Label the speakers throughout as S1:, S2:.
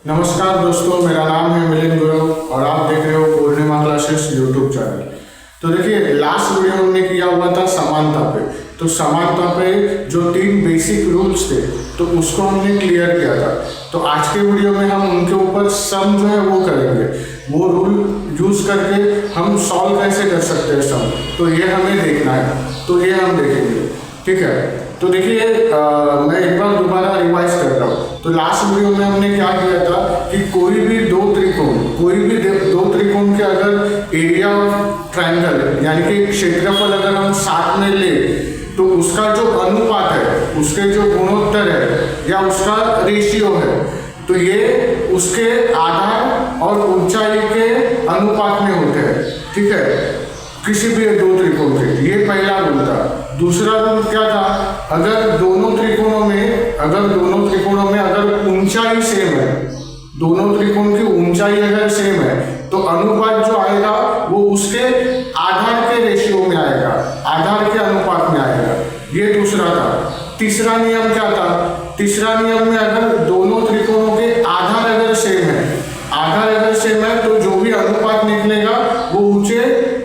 S1: नमस्कार दोस्तों, मेरा नाम है मिलिंद गुरव और आप देख रहे हो पूर्णिमा क्लासेस यूट्यूब चैनल। तो देखिए, लास्ट वीडियो हमने किया हुआ था समानता पे। तो समानता पे जो 3 बेसिक रूल्स थे तो उसको हमने क्लियर किया था। तो आज के वीडियो में हम उनके ऊपर सम जो है वो करेंगे। वो रूल यूज करके हम सॉल्व कैसे कर सकते हैं सम, तो ये हमें देखना है। तो ये हम देखेंगे, ठीक है। तो देखिए, मैं एक बार दोबारा रिवाइज कर रहा हूँ। तो लास्ट वीडियो में हमने क्या किया था कि कोई भी दो त्रिकोण के अगर एरिया ऑफ ट्रायंगल यानी कि क्षेत्रफल अगर हम साथ में ले तो उसका जो अनुपात है, उसके जो गुणोत्तर है या उसका रेशियो है, तो ये उसके आधार और ऊंचाई के अनुपात में होते हैं, ठीक है, किसी भी दो त्रिकोण के। ये पहला रूल था। दूसरा रूल क्या था, अगर दोनों त्रिकोणों में अगर ऊंचाई सेम है, दोनों त्रिकोण की ऊंचाई अगर सेम है तो अनुपात जो आएगा वो उसके आधार के रेशियो में आएगा, आधार के अनुपात में आएगा। ये दूसरा था। तीसरा नियम क्या था, तीसरा नियम में अगर दोनों त्रिकोणों के आधार अगर सेम है तो जो भी अनुपात निकलेगा वो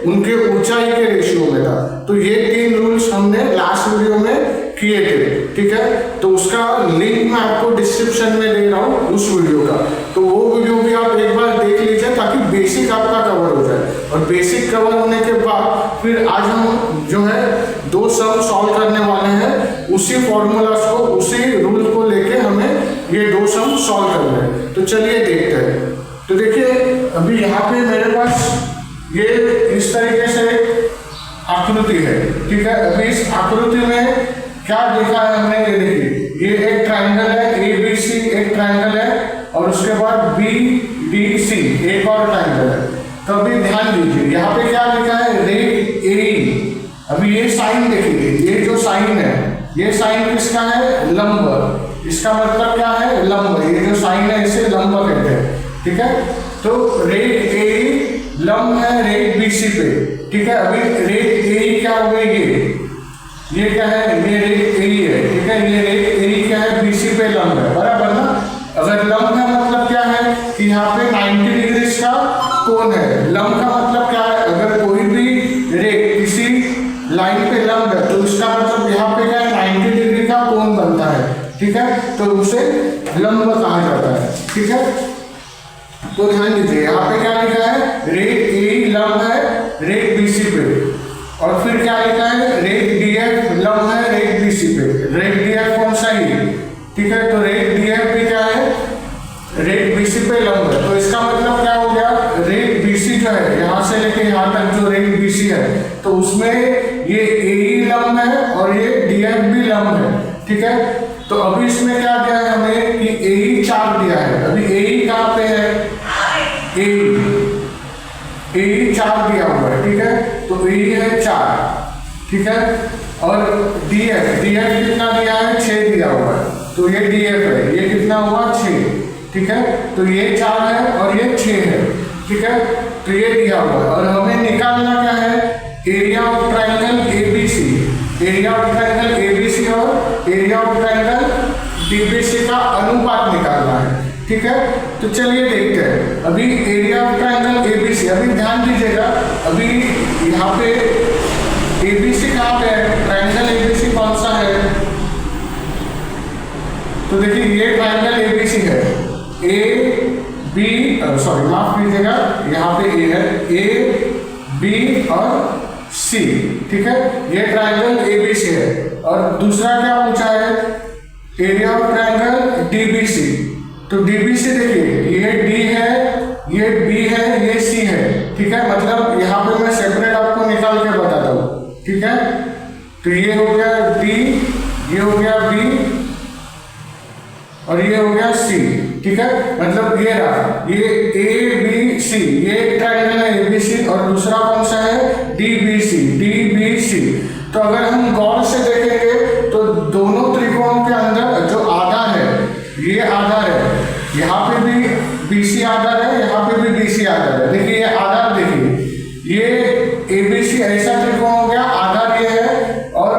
S1: उनके ऊंचाई के रेशियो में था। तो ये 3 रूल्स हमने लास्ट वीडियो में किए थे, ठीक है। तो उसका लिंक मैं आपको डिस्क्रिप्शन में दे रहा हूँ उस वीडियो का। तो वो वीडियो भी आप एक बार देख लीजिए ताकि बेसिक आपका कवर हो जाए। और बेसिक कवर होने के बाद फिर आज हम जो है 2 सम सॉल्व करने वाले हैं। उसी फॉर्मूलाज को, उसी रूल को लेके हमें ये 2 सम सॉल्व करने हैं। तो चलिए देखते हैं। तो देखिए, अभी यहाँ पे मेरे पास ये इस तरीके से आकृति है, ठीक है। अभी इस आकृति में क्या देखा है हमने, ये देखिए, ये एक ट्रायंगल है, ABC एक ट्रायंगल है और उसके बाद BDC एक और ट्रायंगल है। तो अभी ध्यान दीजिए, यहाँ पे क्या लिखा है, रेट AE। अभी ये साइन देखिए, ये जो साइन है, ये साइन किसका है, लंब। इसका मतलब क्या है, लंब। ये जो साइन है इसे लंब कहते हैं, ठीक है। तो रेट AE लंब है रेट BC पे, ठीक है। अभी रेट AE क्या हो गई, ये क्या है, ये रेट AE है, ठीक है। ये रेट AE क्या है, BC पे लंब है, बराबर ना। अगर लंब है मतलब क्या है कि यहाँ पे 90 डिग्री का कोण है। लंब का मतलब क्या है, अगर कोई भी रेट किसी लाइन पे लंब है तो इसका मतलब यहाँ पे क्या है, 90 डिग्री का कोण बनता है, ठीक है। तो उसे लंब कहा जाता है, ठीक है। तो ध्यान दीजिए, यहाँ पे क्या लिखा है, रेट AE लंब है रेट BC पे। और फिर क्या लिखा है, रेट DF लंब है रेट BC पे। रेट DF कौन सा ही, ठीक है। तो रेट DF भी क्या है, रेट BC पे लंब है। तो इसका मतलब क्या हो गया, रेट BC जो है यहाँ से लेके यहाँ तक जो रेट BC है तो उसमें ये AE लंब है और ये DF भी लंब है, ठीक है। तो अभी इसमें क्या दिया है हमें कि AE 4 दिया है। अभी AE कहाँ पे है, AE 4 दिया हुआ है, ठीक है। तो AE है 4, ठीक है। और DF कितना दिया है, 6 दिया हुआ है। तो ये DF है, ये कितना हुआ, 6, ठीक है। तो ये 4 है और ये 6 है, ठीक है। तो ये दिया हुआ है और हमें निकालना क्या है, area of triangle ABC। Area of triangle ABC और एरिया ऑफ ट्रायंगल DBC का अनुपात निकालना है, ठीक है। तो चलिए देखते हैं। अभी एरिया ऑफ ट्रायंगल ABC, अभी ध्यान दीजिएगा, अभी यहाँ पे ABC कहाँ पे है, ट्रायंगल ABC कौन सा है। तो देखिए, ये ट्रायंगल ABC है, माफ कीजिएगा, यहाँ पे A है, A, B और C, ठीक है। ये ट्रायंगल ABC है। और दूसरा क्या पूछा है, एरिया ऑफ ट्रायंगल DBC। तो DBC देखिए, ये D है, ये B है, ये C है, ठीक है। मतलब यहाँ पे मैं सेपरेट आपको निकाल के बताता हूँ, ठीक है। तो ये हो गया D, ये हो गया B और ये हो गया C, ठीक है। मतलब ये रहा, ये ABC, ये ट्रायंगल है ABC और दूसरा कौन सा है, DBC। तो अगर हम गौर से देखेंगे तो दोनों त्रिकोणों के अंदर जो आधार है, ये आधार है, यहाँ पे भी BC आधार है, यहाँ पे भी BC आधार है। देखिए ये आधार, देखिए ये ABC ऐसा त्रिकोण हो गया, आधार ये है, और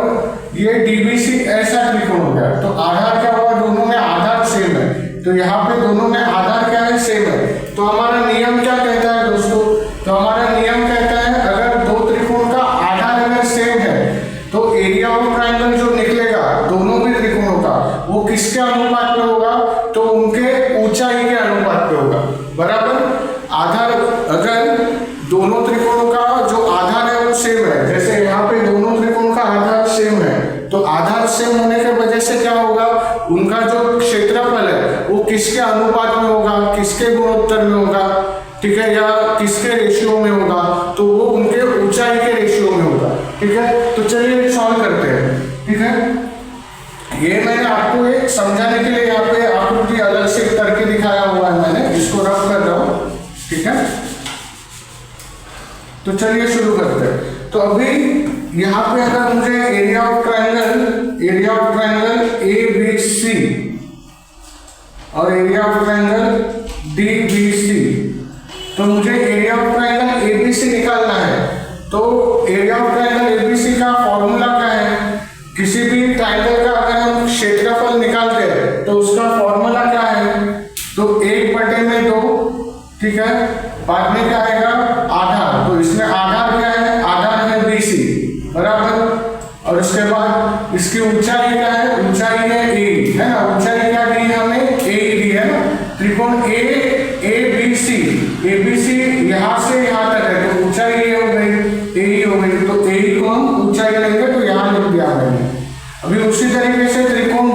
S1: ये DBC ऐसा त्रिकोण हो गया। तो आधार क्या हुआ, दोनों में आधार सेम है। तो यहाँ पे दोनों में आधार क्या है, सेम है। तो हमारा नियम क्या कहता है दोस्तों, तो हमारा नियम कहता है अगर दो त्रिकोण का आधार अगर सेम है तो एरिया ऑफ ट्रायंगल जो निकलेगा दोनों भी त्रिकोणों का वो किसके अनुपात में होगा, तो उनके ऊंचाई के अनुपात में होगा, बराबर। आधार अगर दोनों त्रिकोणों का जो आधार है वो सेम है, जैसे यहाँ पे दोनों त्रिकोण का आधार सेम है, तो आधार सेम होने की वजह से क्या होगा, उनका जो क्षेत्रफल है वो किसके अनुपात में होगा, किसके गुणोत्तर में होगा, ठीक है, या किसके रेशियो में होगा, तो वो उनके ऊंचाई के रेशियो में होगा, ठीक है। तो चलिए सॉल्व करते हैं, ठीक है। ये मैंने आपको एक समझाने के लिए यहाँ पे आकृति अलग से करके दिखाया हुआ है, मैंने इसको रफ कर रहा हूँ, ठीक है। तो चलिए शुरू करते हैं। तो अभी यहाँ पे अगर मुझे area of triangle A B C और area of triangle D B C, तो मुझे area of triangle A B C निकालना है। तो area of triangle A B C का फॉर्मूला क्या है, किसी भी ट्रायंगल का अगर हम क्षेत्रफल निकालते हैं तो उसका फॉर्मूला क्या है, तो 1/2, ठीक है, बाद में क्या आएगा, आधार, तो इसमें आधार क्या है, आधार है BC, बराबर। और उसके बाद इसकी ऊंचाई क्या है, ऊंचाई है A, है ना, ऊंचाई क्या दी है हमें, A दी है ना। त्रिकोण ABC यहाँ से यहाँ तक है, तो ऊंचाई ये हो गई, A हो गई, तो A को हम ऊंचाई लेंगे तो यहाँ लिख दिया मैंने। अभी उसी तरीके से त्रिकोण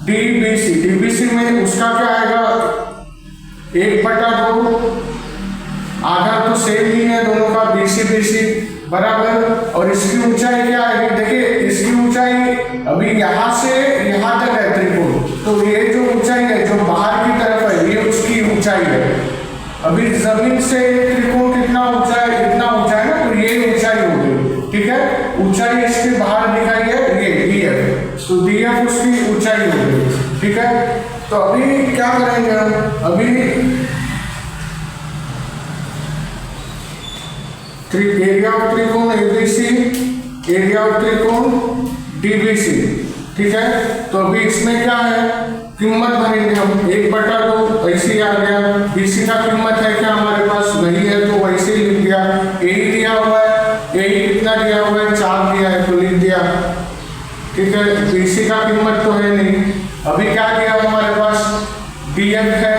S1: DBC में उसका क्या आएगा, 1/2, आधार तो सेम ही है दोनों का, BC बराबर। और इसकी ऊंचाई क्या आएगी, देखिए इसकी ऊंचाई अभी यहाँ से यहाँ तक है त्रिकोण, तो ये जो ऊंचाई है जो बाहर की तरफ है ये उसकी ऊंचाई है। अभी जमीन से त्रिकोण कितना ऊंचा है, इतना ऊंचा है ना, तो ये ऊंचाई होगी, ठीक है। ऊंचाई इसके बाहर दिखाई है ये DF, तो DF उसकी ऊंचाई होगी, ठीक है। तो अभी क्या करेंगे हम, अभी एरिया ऑफ त्रिकोण ABC, एरिया ऑफ त्रिकोण DBC, ठीक है। तो अभी इसमें क्या है, कीमत भरेंगे हम, 1/2 ऐसे आ गया। BC का कीमत है क्या हमारे पास, वही है, तो वैसे ही लिख दिया। A दिया हुआ है, A कितना दिया हुआ है, 4 दिया है, तो लिख दिया, ठीक है। BC का कीमत तो है नहीं। अभी क्या दिया हमारे पास, DF है,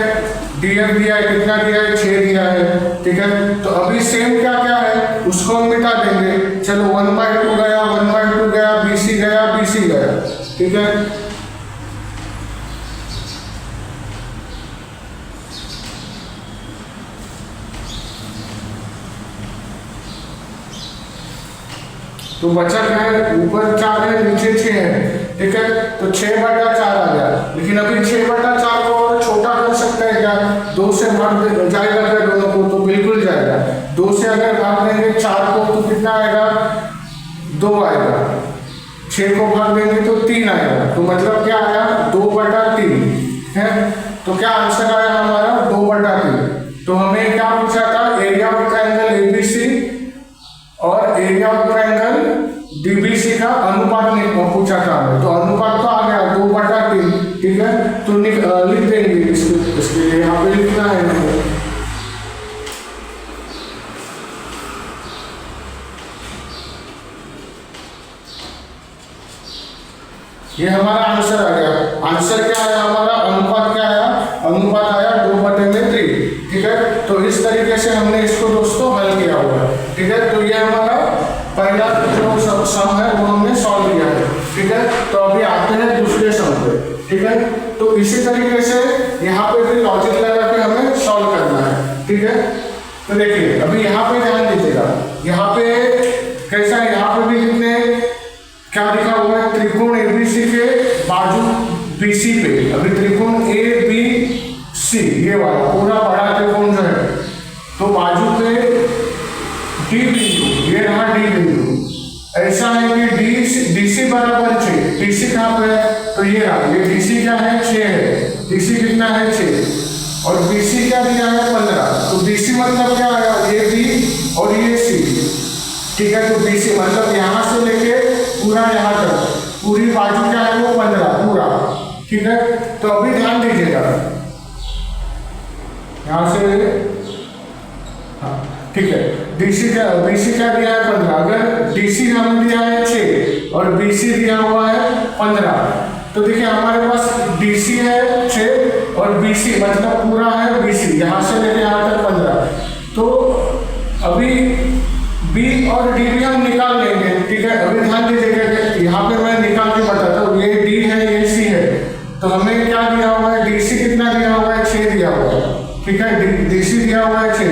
S1: DF दिया है, कितना दिया है, 6 दिया है, ठीक है। तो अभी सेम क्या क्या है उसको हम मिटा देंगे, चलो 1/2 गया, 1/2 गया, BC गया, ठीक है। तो बचा क्या है, ऊपर 4 है, नीचे 6 है, ठीक है। तो 6/4 आ गया, लेकिन अभी 6/4 को और छोटा कर सकते हैं क्या, 2 से भाग जाएगा क्या दोनों को, तो बिल्कुल जाएगा। 2 से अगर भाग देंगे 4 को तो कितना आएगा, 2 आएगा। 6 को भाग देंगे तो 3 आएगा, तो मतलब क्या आया, 2/3 है। तो क्या आंसर आया हमारा, 2/3। तो हमें क्या पूछा था, एरिया ऑफ ट्रायंगल ABC और एरिया ऑफ ट्रायंगल DBC का अनुपात पूछा था हमें, तो अनुपात तो आ गया 2/3, ठीक है। तो लिख देंगे इसके लिए यहाँ पे लिखना है हमें, ये हमारा आंसर आ गया। आंसर क्या आया हमारा, अनुपात क्या आया, अनुपात आया 2/3, ठीक है। तो इस तरीके से हमने इसको दोस्तों हल किया हुआ है, ठीक है। तो ये हमारा पहला जो सम है वो हमने सॉल्व किया है, ठीक है। तो अभी आते हैं दूसरे सम पे, ठीक है। तो इसी तरीके से यहाँ पे भी लॉजिक लगा के हमें सॉल्व करना है, ठीक है। तो देखिए अभी यहाँ पे ध्यान दीजिएगा, यहाँ पे कैसा है, यहाँ पे भी कितने क्या लिखा हुआ है, त्रिकोण ABC के बाजू BC पे, अभी त्रिकोण ABC ये वाला पूरा बड़ा त्रिकोण जो है, तो बाजू पे D बिंदु, ये रहा D बिंदु, ऐसा है कि DC बराबर 6, DC कहाँ पे है, तो ये रहा, ये DC क्या है, 6 है, DC कितना है, 6, और BC क्या दिया है, 15, तो BC मतलब क्या आया, ये B और ये C, ठीक है। तो BC मतलब यहाँ से लेके पूरा यहाँ तक पूरी बाजू क्या है वो 15 पूरा, ठीक है। तो अभी ध्यान दीजिएगा, यहाँ से, हाँ ठीक है, बीसी क्या दिया है 15, अगर डीसी हमें दिया है 6 और बीसी दिया हुआ है 15, तो देखिए हमारे पास डीसी है 6 और बीसी मतलब पूरा है बीसी, यहाँ से लेके यहाँ तक 15, तो अभी बी और डी भी हम निकाल लेंगे, ठीक है। अभी ध्यान दीजिएगा कि यहाँ पे मैं निकाल के बताता हूँ, ये डी है ये सी है, तो हमें क्या दिया हुआ है, डीसी कितना दिया हुआ है 6 दिया हुआ है, ठीक है, डीसी दिया हुआ है 6,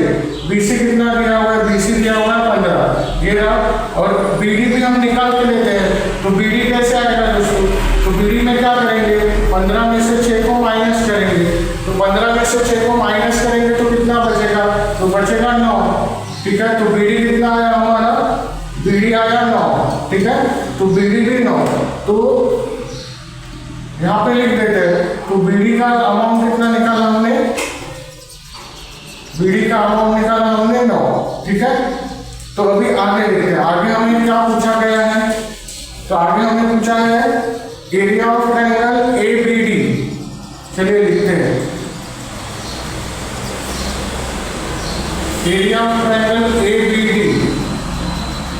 S1: बीसी कितना दिया हुआ है, बीसी दिया हुआ है 15, ये रहा। और बीडी भी हम निकाल के लेते हैं, तो बीडी कैसे आएगा दोस्तों, तो बीडी में क्या करेंगे, 15 में से 6 को माइनस करेंगे, तो 15 में से 6 को माइनस करेंगे तो कितना बचेगा, तो बचेगा 9, ठीक है। तो बीडी कितना आया हमारा, बीडी आया 9, ठीक है, तो बीडी भी 9, तो यहाँ पे लिख देते हैं। तो बीडी का अमाउंट कितना निकाला हमने, बीडी का अमाउंट निकाला हमने 9, ठीक है। तो अभी आगे देखते हैं, आगे हमें क्या पूछा गया है, तो आगे हमें पूछा है एरिया ऑफ ट्रायंगल एबीडी, चलिए लिखते हैं एरिया ऑफ ट्रायंगल एबीडी,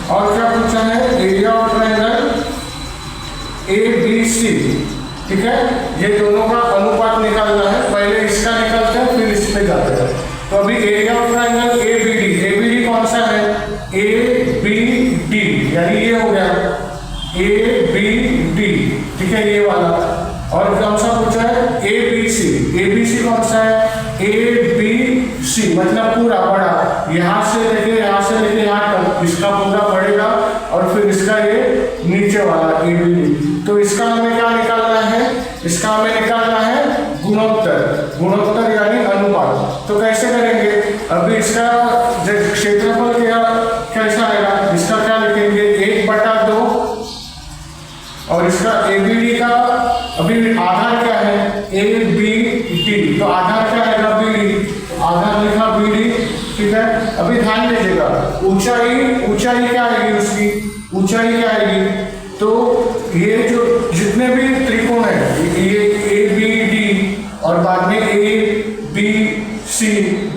S1: और क्या पूछा है एरिया ऑफ ट्रायंगल एबीसी, ठीक है। ये दोनों का अनुपात निकालना है, पहले इसका निकालते हैं फिर इस पे जाते हैं। तो अभी area of triangle ABD, ABD कौन सा है, एबीडी, यानी ये हो गया एबीडी, ठीक है, ये वाला। और कौन सा पूछा है एबीसी, एबीसी कौन सा है, एबीसी मतलब पूरा बड़ा, यहाँ से लेके यहाँ तक इसका पूरा बढ़ेगा, और फिर इसका ये नीचे वाला एबीडी। तो इसका हमें क्या निकालना है, इसका हमें निकालना है गुणोत्तर, गुणोत्तर यानी अनुपात। तो कैसे करेंगे, अभी इसका क्षेत्रफल क्या कैसा आएगा, इसका क्या लिखेंगे 1/2, और इसका एबीडी का अभी आधार क्या है एबीडी, तो आधार क्या आएगा बीडी, आधार लिखा बीडी, ठीक है। अभी ध्यान दीजिएगा, ऊंचाई क्या आएगी, उसकी ऊंचाई क्या आएगी, तो ये जो जितने भी त्रिकोण है, ये ए बी डी और बाद में ए बी सी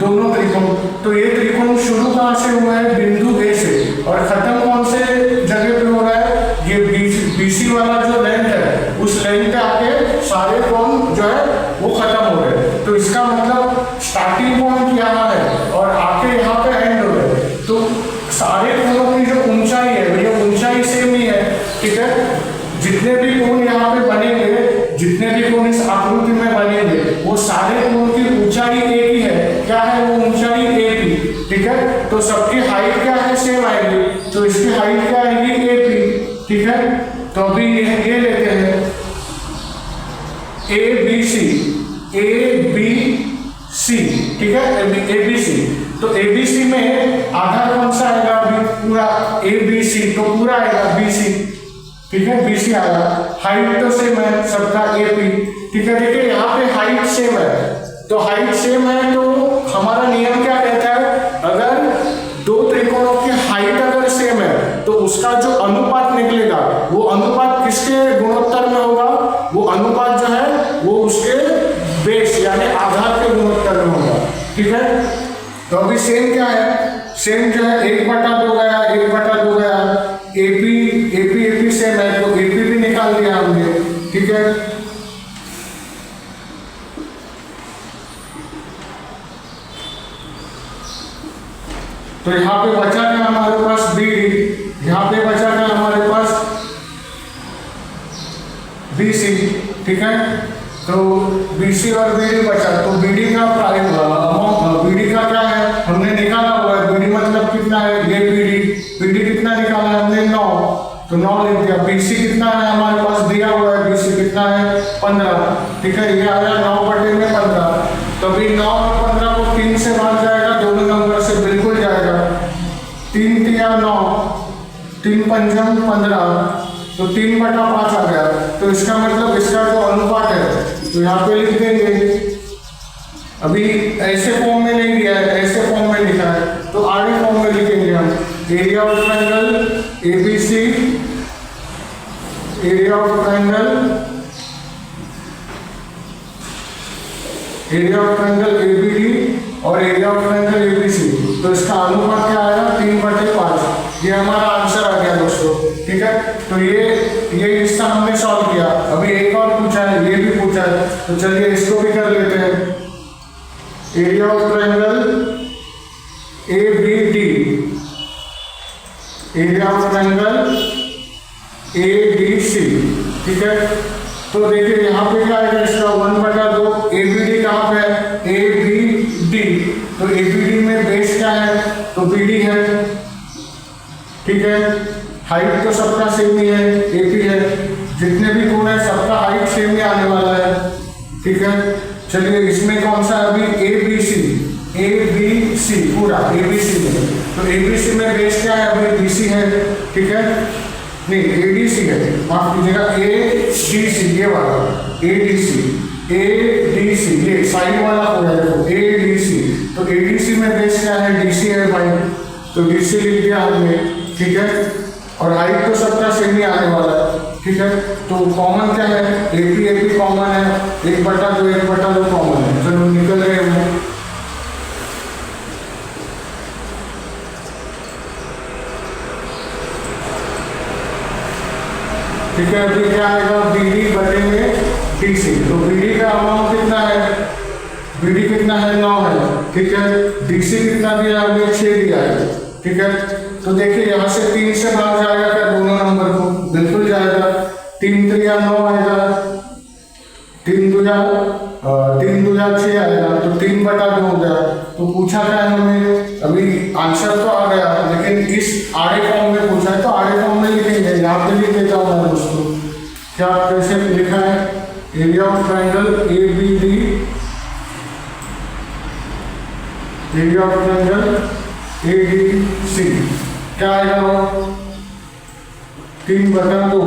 S1: दोनों त्रिकोण, तो ये त्रिकोण शुरू कहाँ से हुआ है, बिंदु ए से, और खत्म कौन से जगह पे हो रहा है, ये बीसी वाला जो लेंथ है उस लेंथ पे आके सारे कोण जो है वो खत्म हो रहे हैं। तो इसका मतलब स्टार्टिंग पॉइंट यहाँ है और आके यहाँ पे एंड हो रहे हैं, तो सारे कोणों की जो ऊंचाई है भैया ऊंचाई सेम ही है, ठीक है। जितने भी कोण यहाँ पे बनेंगे, जितने भी कोण इस आकृति में बनेंगे, वो सारे कोण की ऊंचाई एक ही है, क्या है वो ऊंचाई एक ही, ठीक है। तो सबकी हाइट क्या है, सेम आएगी, तो इसकी हाइट क्या आएगी AP, ठीक है। तो अभी ये लेते हैं ABC, ठीक है, ABC। तो ABC में आधार कौन सा आएगा, अभी पूरा ABC, तो पूरा आएगा BC, ठीक है, BC आएगा। हाइट तो सेम है सबका AP, ठीक है। देखिए यहाँ पे हाइट सेम है, तो हाइट सेम है, तो हमारा नियम क्या कहता है, अगर दो त्रिकोणों की हाइट अगर सेम है तो उसका जो अनुपात निकलेगा वो अनुपात किसके गुणोत्तर में होगा, वो अनुपात जो है वो उसके बेस यानी आधार के गुणोत्तर में होगा, ठीक है। तो अभी सेम क्या है, सेम जो है 1/2 गया, 1/2 गया, AP सेम है, तो AP भी निकाल दिया हमने, ठीक है। तो यहाँ पे बचा क्या हमारे पास BD, यहाँ पे बचा क्या हमारे पास BC, ठीक है। तो BC और BD बचा, तो BD का अमाउंट, BD का क्या है हमने निकाला हुआ है, BD मतलब कितना है, ये BD कितना निकाला है हमने 9, तो 9 लिख दिया। BC कितना है हमारे पास दिया हुआ है, BC कितना है 15, ठीक है, ये आया 9/15। तो अभी 9 और 15 को 3 से भाग जाएगा, दोनों नंबर से बिल्कुल जाएगा, 3 3 9, 3 पंचम 15, तो 3/5 आ गया। तो इसका मतलब इसका जो अनुपात है तो यहाँ पे लिख देंगे, अभी ऐसे फॉर्म में नहीं दिया है, ऐसे फॉर्म में लिखा है, तो आगे फॉर्म में लिखेंगे हम area of triangle ABC, area of triangle area of triangle ABD और एरिया ऑफ ट्रायंगल एबीसी, तो इसका अनुपात क्या आएगा 3/5। ये हमारा आंसर आ गया दोस्तों, ठीक है। तो ये हिस्सा हमने सॉल्व किया। अभी एक और पूछा है, ये भी पूछा है, तो चलिए इसको भी कर लेते हैं। Area of triangle ABD, area of triangle ABC, ठीक है। तो देखिए यहाँ पे क्या आएगा इसका 1/2। एबीडी कहाँ पे है, एबीडी, तो एबीडी में बेस क्या है, तो बीडी है, ठीक है। हाइट तो सबका सेम ही है, एपी है, जितने भी कोण है सबका हाइट सेम ही आने वाला है, ठीक है। चलिए इसमें कौन सा अभी एबीसी, एबीसी पूरा एबीसी में, तो एबीसी में बेस क्या है अभी बीसी है, ठीक है, नहीं एडीसी है, माफ कीजिएगा, एडीसी ये वाला, एडीसी, एडीसी ये साइड वाला हो गया देखो, एडीसी, तो एडीसी में बेस क्या है, डीसी है भाई, तो डीसी लिख दिया हमने, ठीक है। और हाइट तो सबका सेम ही आने वाला है, ठीक है। तो कॉमन क्या है, एपी एपी कॉमन है, 1/2 1/2 कॉमन है, चलो निकल रहे हैं। ठीक है, अभी क्या आएगा बीडी बटे में डीसी, तो बीडी का अमाउंट कितना है, बीडी कितना है 9 है, ठीक है। डीसी कितना दिया हमने 6 दिया है, ठीक है। तो देखिए यहाँ से 3 से भाग जाएगा क्या दोनों नंबर को, बिल्कुल जाएगा, 3 3 9 आएगा, 3 2 6 आएगा, तो 3/2 हो गया। तो पूछा क्या है हमें, अभी आंसर तो आ गया लेकिन इस आड़े फॉर्म में पूछा है, तो आड़े फॉर्म में लिखेंगे, यहाँ पे लिख देता हूँ मैं दोस्तों, क्या कैसे लिखा है, area of triangle ABD, area of triangle ADC क्या आएगा वो 3/2,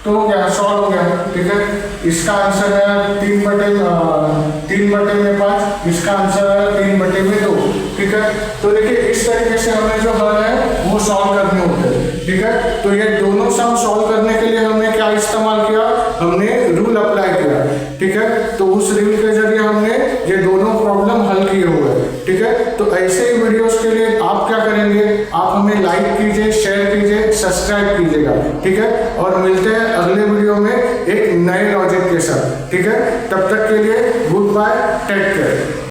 S1: तो क्या सॉल्व हो गया, ठीक है। इसका आंसर है 3/5, इसका आंसर है 3/2, ठीक है। तो देखिए इस तरीके से हमें जो हल है वो सॉल्व करने होते हैं, ठीक है। तो ये दोनों सम सॉल्व करने के लिए हमने क्या इस्तेमाल किया, हमने रूल अप्लाई किया, ठीक है। तो उस रूल के जरिए हमने ये दोनों प्रॉब्लम हल किए हुए हैं, ठीक है। तो ऐसे ही वीडियोस के लिए आप क्या करेंगे, आप हमें लाइक कीजिए, शेयर कीजिए, सब्सक्राइब कीजिएगा, ठीक है। और मिलते हैं अगले वीडियो में एक नए लॉजिक के साथ, ठीक है। तब तक के लिए गुड बाय, टेक केयर।